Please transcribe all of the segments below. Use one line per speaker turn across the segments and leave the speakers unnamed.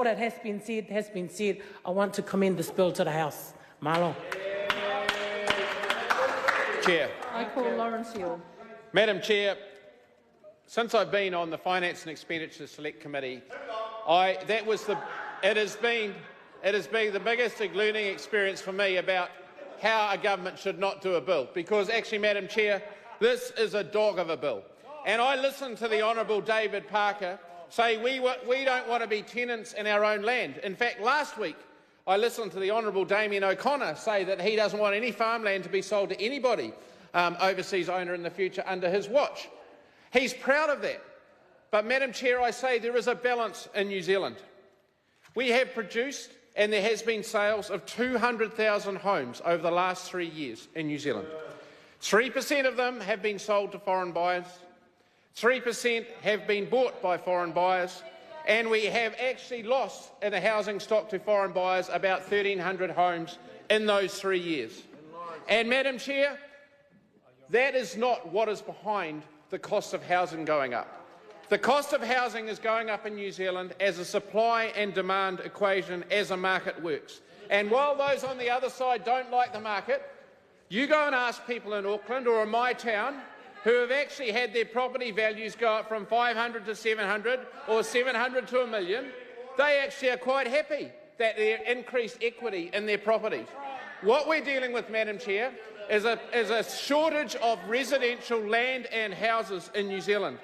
All that has been said. I want to commend this bill to the House. Malo.
Chair.
I call Lawrence Yule.
Madam Chair, since I've been on the Finance and Expenditure Select Committee, it has been the biggest learning experience for me about how a government should not do a bill. Because actually, Madam Chair, this is a dog of a bill. And I listened to the Honourable David Parker say we don't want to be tenants in our own land. In fact, last week I listened to the Honourable Damien O'Connor say that he doesn't want any farmland to be sold to anybody overseas owner in the future under his watch. He's proud of that. But, Madam Chair, I say there is a balance in New Zealand. We have produced, and there has been sales of 200,000 homes over the last 3 years in New Zealand. 3% of them have been sold to foreign buyers. 3% have been bought by foreign buyers, and we have actually lost in the housing stock to foreign buyers about 1,300 homes in those 3 years. And, Madam Chair, that is not what is behind the cost of housing going up. The cost of housing is going up in New Zealand as a supply and demand equation as a market works. And while those on the other side don't like the market, you go and ask people in Auckland or in my town who have actually had their property values go up from 500 to 700 or 700 to $1 million, they actually are quite happy that there increased equity in their properties. What we're dealing with, Madam Chair, is a shortage of residential land and houses in New Zealand.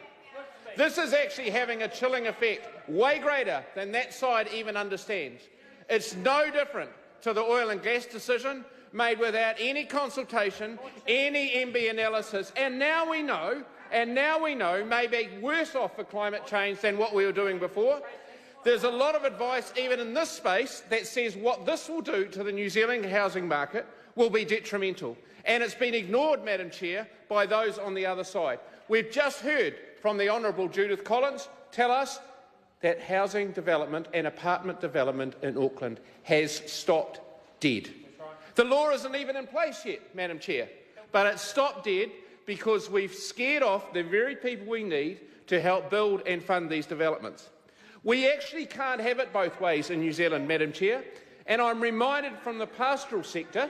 This is actually having a chilling effect, way greater than that side even understands. It's no different to the oil and gas decision made without any consultation, any MB analysis, and now we know, maybe worse off for climate change than what we were doing before. There's a lot of advice, even in this space, that says what this will do to the New Zealand housing market will be detrimental. And it's been ignored, Madam Chair, by those on the other side. We've just heard from the Honourable Judith Collins tell us that housing development and apartment development in Auckland has stopped dead. The law isn't even in place yet, Madam Chair, but it's stopped dead because we've scared off the very people we need to help build and fund these developments. We actually can't have it both ways in New Zealand, Madam Chair, and I'm reminded from the pastoral sector,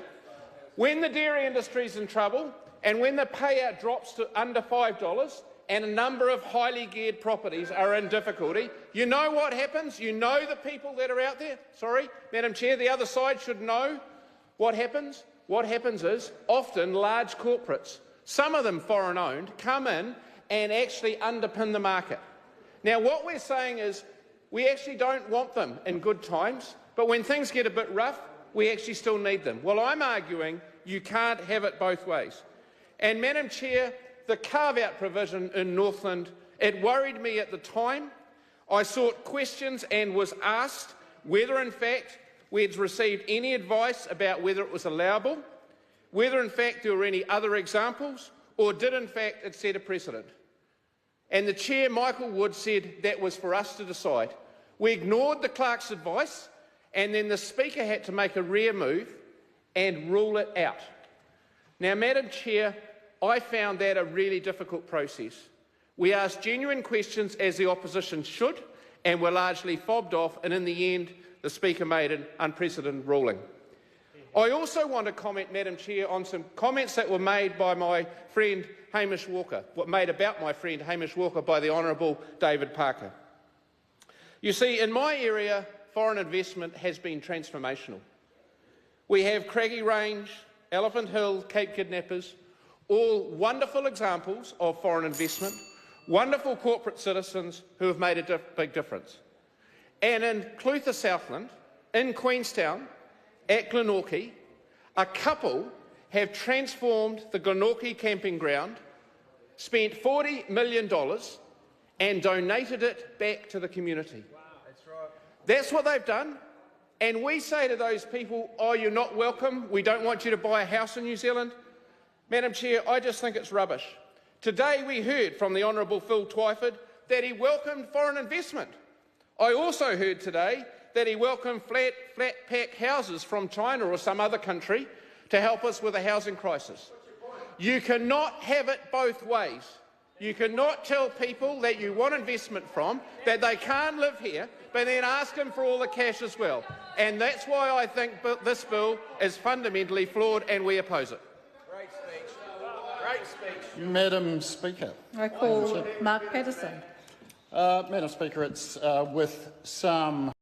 when the dairy industry is in trouble and when the payout drops to under $5 and a number of highly geared properties are in difficulty, you know what happens? You know the people that are out there? Sorry, Madam Chair, the other side should know what happens. What happens is often large corporates, some of them foreign-owned, come in and actually underpin the market. Now, what we're saying is we actually don't want them in good times, but when things get a bit rough, we actually still need them. Well, I'm arguing you can't have it both ways. And, Madam Chair, the carve-out provision in Northland, it worried me at the time. I sought questions and was asked whether, in fact, we'd received any advice about whether it was allowable, whether, in fact, there were any other examples, or did, in fact, it set a precedent. And the Chair, Michael Wood, said that was for us to decide. We ignored the clerk's advice, and then the Speaker had to make a rare move and rule it out. Now, Madam Chair, I found that a really difficult process. We asked genuine questions, as the opposition should, and were largely fobbed off, and in the end, the Speaker made an unprecedented ruling. I also want to comment, Madam Chair, on some comments that were made by my friend Hamish Walker, about my friend Hamish Walker by the Honourable David Parker. You see, in my area, foreign investment has been transformational. We have Craggy Range, Elephant Hill, Cape Kidnappers, all wonderful examples of foreign investment, wonderful corporate citizens who have made a big difference. And in Clutha Southland, in Queenstown, at Glenorchy, a couple have transformed the Glenorchy camping ground, spent $40 million and donated it back to the community. Wow, that's right. That's what they've done. And we say to those people, oh, you're not welcome, we don't want you to buy a house in New Zealand. Madam Chair, I just think it's rubbish. Today we heard from the Honourable Phil Twyford that he welcomed foreign investment. I also heard today that he welcomed flat pack houses from China or some other country to help us with the housing crisis. You cannot have it both ways. You cannot tell people that you want investment from, that they can't live here, but then ask them for all the cash as well. And that's why I think this bill is fundamentally flawed and we oppose it.
Great speech. Great speech.
Madam Speaker.
I call Mark Patterson.
Madam Speaker, it's with some